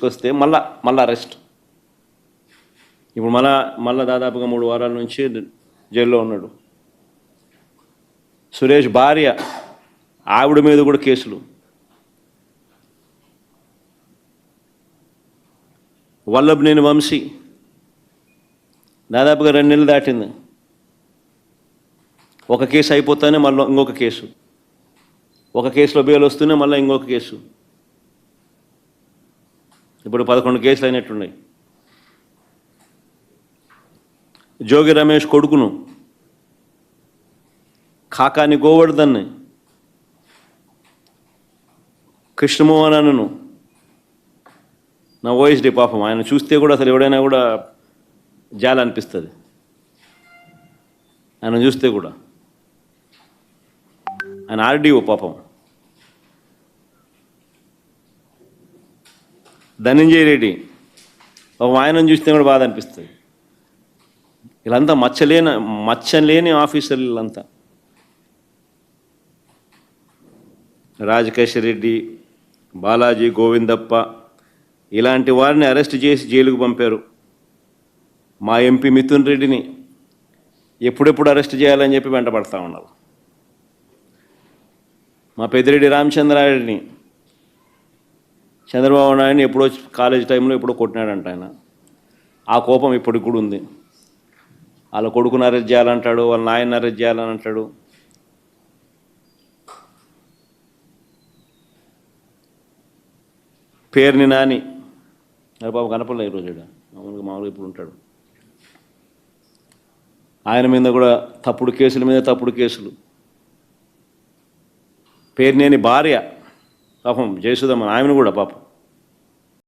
తీసుకొస్తే మళ్ళా అరెస్ట్. ఇప్పుడు మళ్ళా దాదాపుగా 3 వారాల నుంచి జైల్లో ఉన్నాడు. సురేష్ భార్య ఆవిడ మీద కూడా కేసులు. వల్లభనేని వంశీ దాదాపుగా 2 నెలలు దాటింది. ఒక కేసు అయిపోతానే మళ్ళీ ఇంకొక కేసు, ఒక కేసులో బెయిల్ వస్తూనే మళ్ళీ ఇంకొక కేసు. ఇప్పుడు 11 కేసులు అయినట్టున్నాయి. జోగి రమేష్ కొడుకును, కాకాని గోవర్ధన్ని, కృష్ణమోహన్ అన్నను, నా ఓఎస్డి పాపం ఆయన చూస్తే కూడా అసలు ఎవడైనా కూడా జాలి అనిపిస్తుంది. ఆయన చూస్తే కూడా ఆయన ఆర్డీఓ పాపం. ధనంజయ రెడ్డి పాపం ఆయనను చూస్తే కూడా బాధ అనిపిస్తుంది. వీళ్ళంతా మచ్చలేని ఆఫీసర్లు వీళ్ళంతా. రాజకేశ్వర్ రెడ్డి, బాలాజీ, గోవిందప్ప ఇలాంటి వారిని అరెస్ట్ చేసి జైలుకు పంపారు. మా ఎంపీ మిథున్ రెడ్డిని ఎప్పుడెప్పుడు అరెస్ట్ చేయాలని చెప్పి వెంటబడతా ఉన్నారు. మా పెద్దిరెడ్డి రామచంద్రారెడ్డిని చంద్రబాబు నాయుడిని ఎప్పుడో కాలేజ్ టైంలో ఎప్పుడో కొట్టినాడంట ఆయన. ఆ కోపం ఇప్పటికి కూడా ఉంది. వాళ్ళ కొడుకుని అరెస్ట్ చేయాలంటాడు, వాళ్ళ నాయన్ని అరెస్ట్ చేయాలని అంటాడు. పేరుని నాని అది బాబు కనపడలే ఈరోజు మామూలుగా ఇప్పుడు ఉంటాడు. ఆయన మీద కూడా తప్పుడు కేసుల మీద తప్పుడు కేసులు. పేరునేని భార్య పాపం జయసుధమ్మ, ఆమెను కూడా పాపం